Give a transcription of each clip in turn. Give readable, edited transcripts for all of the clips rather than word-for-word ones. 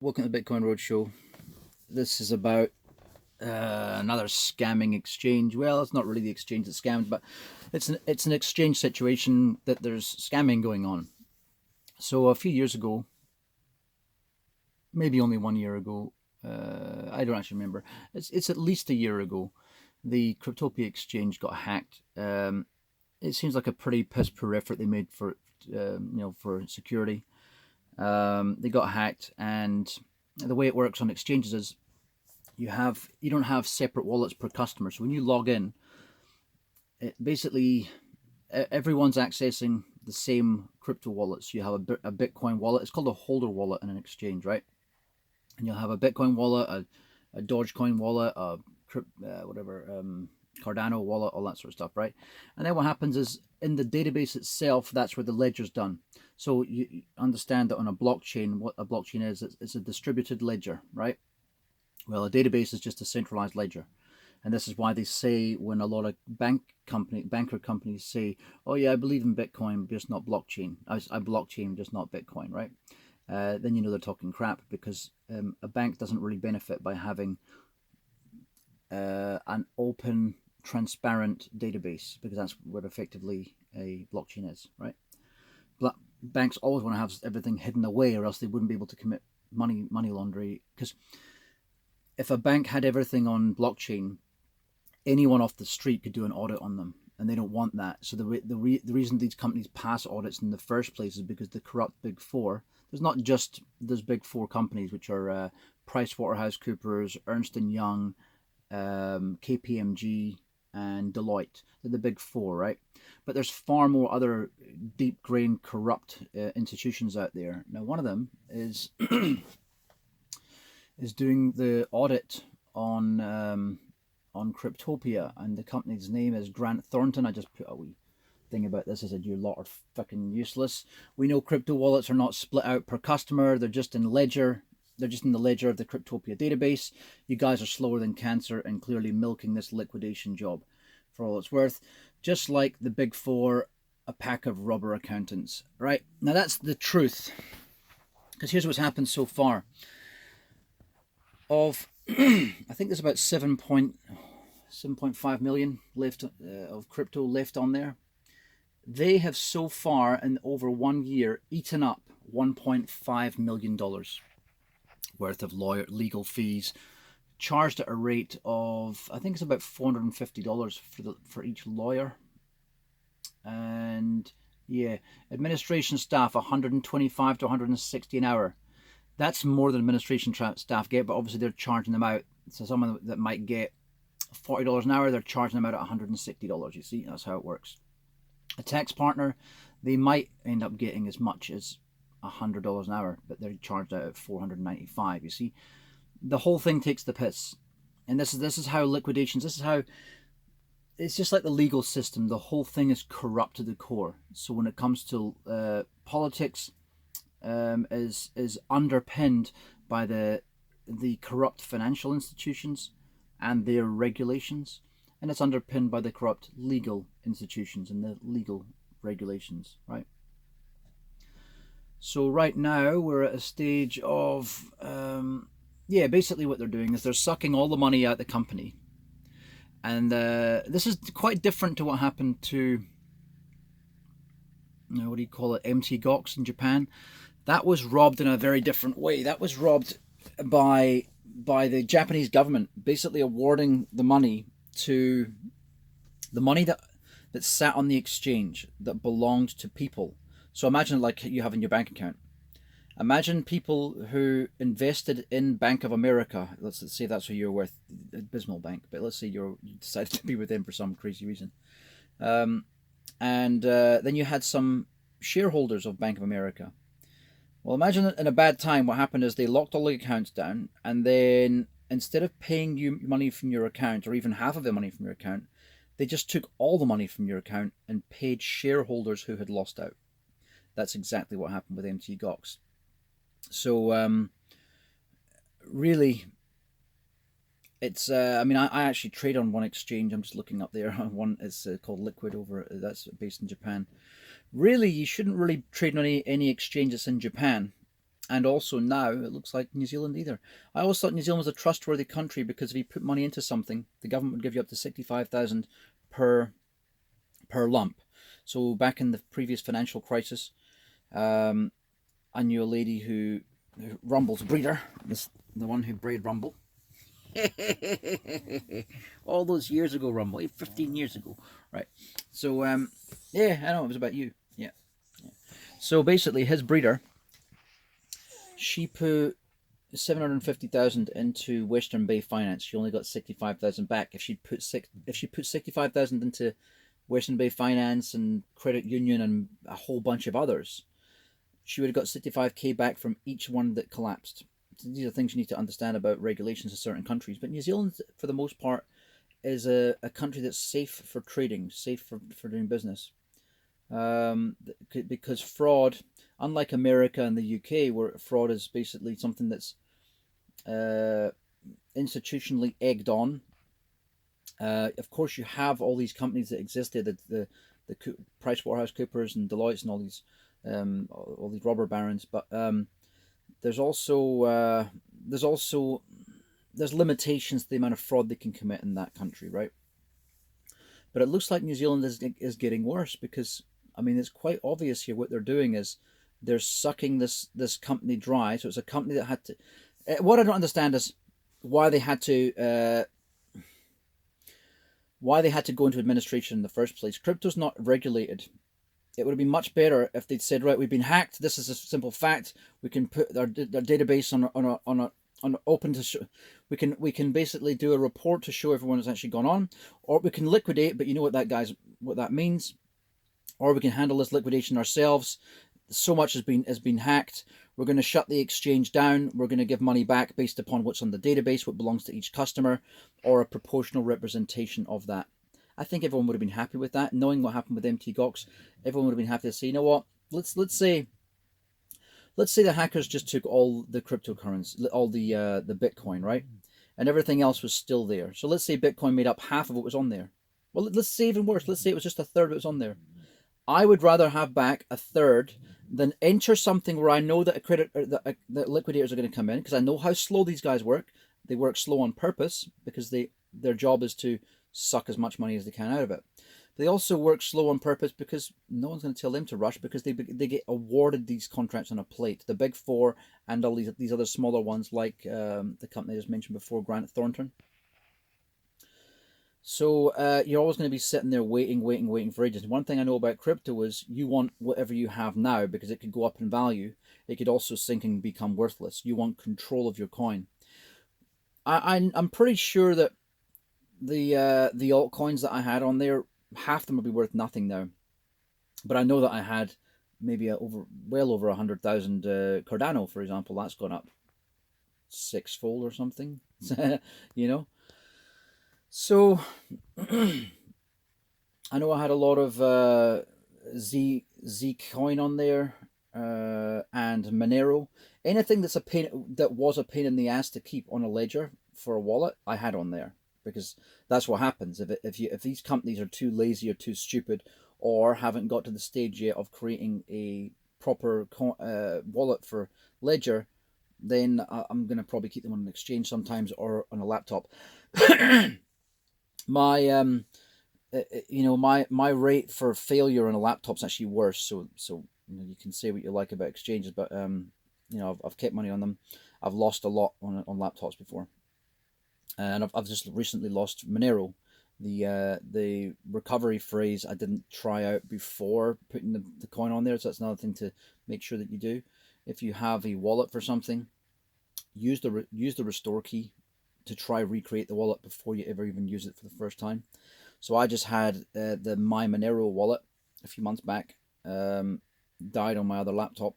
Welcome to the Bitcoin Roadshow. This is about another scamming exchange. Well, it's not really the exchange that scammed, but it's an exchange situation that there's scamming going on. So a few years ago, maybe only 1 year ago, I don't actually remember. It's at least a year ago. The Cryptopia exchange got hacked. It seems like a pretty piss poor effort they made for security. They got hacked, and the way it works on exchanges is you don't have separate wallets per customer. So when you log in, it basically everyone's accessing the same crypto wallets. You have a Bitcoin wallet. It's called a holder wallet in an exchange, right? And you'll have a Bitcoin wallet, a Dogecoin wallet, a Cardano wallet, all that sort of stuff, right? And then what happens is in the database itself, that's where the ledger's done. So you understand that on a blockchain, what a blockchain is, it's a distributed ledger, right? Well, a database is just a centralized ledger. And this is why they say when a lot of banker companies say, oh yeah, I believe in Bitcoin, just not blockchain. I blockchain, just not Bitcoin, right? Then you know they're talking crap, because a bank doesn't really benefit by having an open, transparent database, because that's what effectively a blockchain is, right? Banks always want to have everything hidden away, or else they wouldn't be able to commit money laundering. Because if a bank had everything on blockchain, anyone off the street could do an audit on them, and they don't want that. So the reason these companies pass audits in the first place is because the corrupt Big Four. There's not just those Big Four companies, which are PricewaterhouseCoopers, Ernst and Young, KPMG, and Deloitte. They're the Big Four, right? But there's far more other deep-grained corrupt institutions out there. Now, one of them is is doing the audit on Cryptopia, and the company's name is Grant Thornton. I just put a wee thing about this. I said, you lot are fucking useless. We know crypto wallets are not split out per customer. They're just in ledger. They're just in the ledger of the Cryptopia database. You guys are slower than cancer and clearly milking this liquidation job for all it's worth. Just like the Big Four, a pack of rubber accountants, right? Now that's the truth. Because here's what's happened so far. I think there's about 7.5 million left of crypto left on there. They have so far, in over 1 year, eaten up $1.5 million worth of legal fees, charged at a rate of, I think it's about $450 for each lawyer. And yeah, administration staff 125 to 160 an hour. That's more than administration staff get, but obviously they're charging them out. So someone that might get $40 an hour, they're charging them out at $160. You see, that's how it works. A tax partner, they might end up getting as much as $100 an hour, but they're charged out at $495. You see, the whole thing takes the piss. And this is how liquidations. This is how it's just like the legal system. The whole thing is corrupt to the core. So when it comes to politics, is underpinned by the corrupt financial institutions and their regulations, and it's underpinned by the corrupt legal institutions and the legal regulations, right? So right now we're at a stage of basically what they're doing is they're sucking all the money out of the company, and this is quite different to what happened to what do you call it, MtGOX in Japan. That was robbed in a very different way. That was robbed by the Japanese government, basically awarding the money that sat on the exchange that belonged to people. So imagine like you have in your bank account. Imagine people who invested in Bank of America. Let's say that's who you're with, Abysmal Bank. But let's say you decided to be with them for some crazy reason. And then you had some shareholders of Bank of America. Well, imagine in a bad time, what happened is they locked all the accounts down, and then instead of paying you money from your account, or even half of the money from your account, they just took all the money from your account and paid shareholders who had lost out. That's exactly what happened with MtGOX. So, really, it's. I actually trade on one exchange. I'm just looking up there. One is called Liquid over. That's based in Japan. Really, you shouldn't really trade on any exchange that's in Japan. And also now it looks like New Zealand either. I always thought New Zealand was a trustworthy country because if you put money into something, the government would give you up to 65,000 per lump. So back in the previous financial crisis, I knew a lady who Rumble's breeder, the one who bred Rumble. All those years ago, Rumble, 15 years ago, right? So yeah, I know it was about you. Yeah. So basically, his breeder, she put 750,000 into Western Bay Finance. She only got 65,000 back. If she put 65,000 into Western Bay Finance and Credit Union and a whole bunch of others, she would have got 65k back from each one that collapsed. These are things you need to understand about regulations in certain countries. But New Zealand, for the most part, is a country that's safe for trading, safe for doing business. Because fraud, unlike America and the UK, where fraud is basically something that's institutionally egged on. Of course, you have all these companies that existed, the PricewaterhouseCoopers and Deloitte and all these robber barons, but there's limitations to the amount of fraud they can commit in that country, right? But it looks like New Zealand is getting worse because, I mean, it's quite obvious here what they're doing is they're sucking this company dry. So it's a company that had to. What I don't understand is why they had to go into administration in the first place. Crypto's not regulated. It would have been much better if they'd said, right, we've been hacked. This is a simple fact. We can put our database on open to show. We can basically do a report to show everyone what's actually gone on, or we can liquidate. But you know what that means, or we can handle this liquidation ourselves. So much has been hacked. We're going to shut the exchange down. We're going to give money back based upon what's on the database, what belongs to each customer, or a proportional representation of that. I think everyone would have been happy with that. Knowing what happened with MtGOX, everyone would have been happy to say, you know what? Let's say the hackers just took all the cryptocurrency, all the Bitcoin, right, and everything else was still there. So let's say Bitcoin made up half of what was on there. Well, let's say even worse. Let's say it was just a third of what was on there. I would rather have back a third than enter something where I know that that liquidators are going to come in, because I know how slow these guys work. They work slow on purpose because their job is to suck as much money as they can out of it. They also work slow on purpose because no one's going to tell them to rush, because they get awarded these contracts on a plate. The big four and all these other smaller ones, like the company I just mentioned before, Grant Thornton. So you're always going to be sitting there waiting for ages. One thing I know about crypto is you want whatever you have now, because it could go up in value. It could also sink and become worthless. You want control of your coin. I'm pretty sure that the altcoins that I had on there, half of them would be worth nothing now. But I know that I had maybe well over 100,000 Cardano, for example. That's gone up sixfold or something. You know. So I know I had a lot of Z coin on there and Monero. Anything that was a pain in the ass to keep on a ledger for a wallet, I had on there, because that's what happens if these companies are too lazy or too stupid, or haven't got to the stage yet of creating a proper wallet for ledger. Then I'm going to probably keep them on an exchange sometimes, or on a laptop. My my rate for failure on a laptop's actually worse. So you can say what you like about exchanges, but I've kept money on them. I've lost a lot on laptops before, and I've just recently lost Monero. The recovery phrase I didn't try out before putting the coin on there, so that's another thing to make sure that you do. If you have a wallet for something, use the restore key to try recreate the wallet before you ever even use it for the first time. So I just had the My Monero wallet a few months back, died on my other laptop,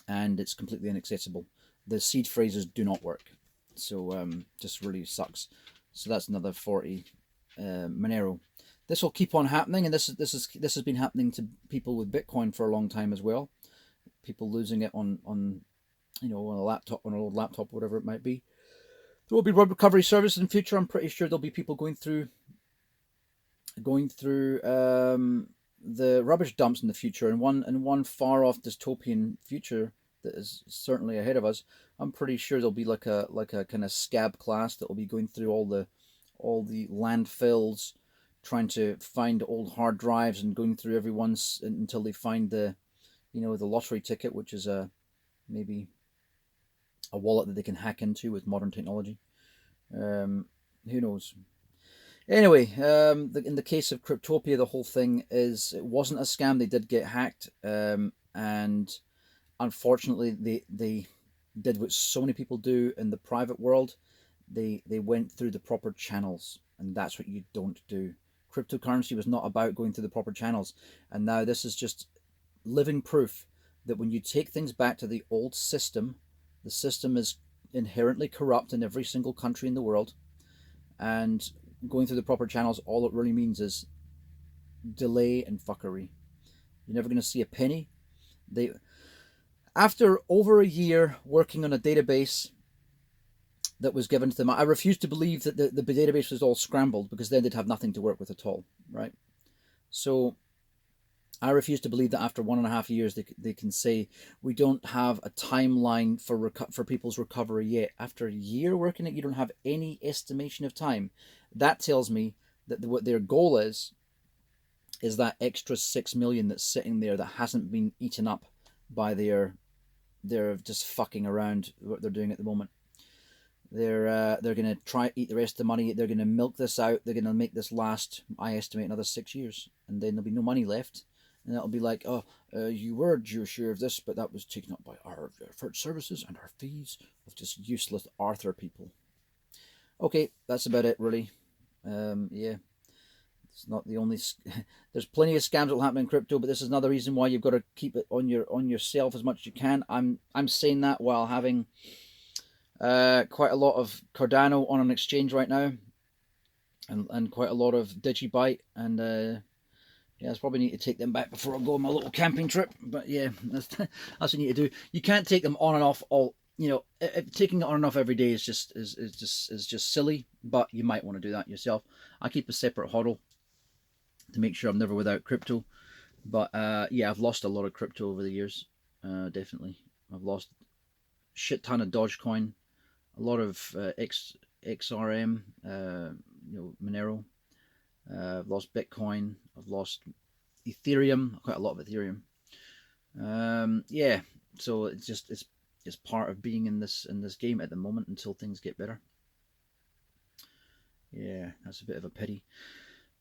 and it's completely inaccessible. The seed phrases do not work, so just really sucks. So that's another 40 Monero. This will keep on happening, and this has been happening to people with Bitcoin for a long time as well. People losing it on on a laptop, on an old laptop, whatever it might be. There will be recovery services in future. I'm pretty sure there'll be people going through the rubbish dumps in the future. And one far off dystopian future, that is certainly ahead of us. I'm pretty sure there'll be like a kind of scab class that will be going through all the landfills, trying to find old hard drives and going through everyone's until they find the the lottery ticket, which is maybe a wallet that they can hack into with modern technology. Who knows? Anyway, in the case of Cryptopia, the whole thing it wasn't a scam. They did get hacked, and unfortunately, they did what so many people do in the private world. They went through the proper channels, and that's what you don't do. Cryptocurrency was not about going through the proper channels, and now this is just living proof that when you take things back to the old system, the system is inherently corrupt in every single country in the world, and going through the proper channels, all it really means is delay and fuckery. You're never going to see a penny. After over a year working on a database that was given to them, I refuse to believe that the database was all scrambled, because then they'd have nothing to work with at all, right? So I refuse to believe that after 1.5 years they can say we don't have a timeline for people's recovery yet. After a year working it, you don't have any estimation of time. That tells me that what their goal is that extra 6 million that's sitting there that hasn't been eaten up by their just fucking around, what they're doing at the moment. They're going to try to eat the rest of the money. They're going to milk this out. They're going to make this last, I estimate, another 6 years, and then there'll be no money left. And it'll be like, oh, you were your share of this, but that was taken up by our services and our fees of just useless Arthur people. Okay, that's about it, really. Yeah, it's not the only. There's plenty of scams that will happen in crypto, but this is another reason why you've got to keep it on yourself as much as you can. I'm saying that while having quite a lot of Cardano on an exchange right now, and quite a lot of Digibyte, and yeah, I probably need to take them back before I go on my little camping trip. But yeah, that's what you need to do. You can't take them on and off all. Taking it on and off every day is just silly. But you might want to do that yourself. I keep a separate hodl to make sure I'm never without crypto. But yeah, I've lost a lot of crypto over the years. Definitely, I've lost a shit ton of Dogecoin, a lot of XRM, Monero. I've lost Bitcoin. I've lost Ethereum, quite a lot of Ethereum. Yeah, so it's part of being in this game at the moment until things get better. Yeah, that's a bit of a pity.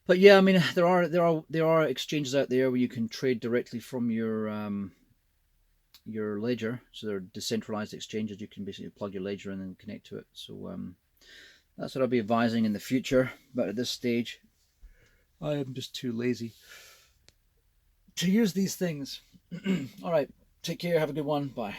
But yeah, I mean, there are exchanges out there where you can trade directly from your ledger. So they're decentralized exchanges. You can basically plug your ledger in and connect to it. So that's what I'll be advising in the future. But at this stage, I am just too lazy to use these things. All right, take care. Have a good one. Bye.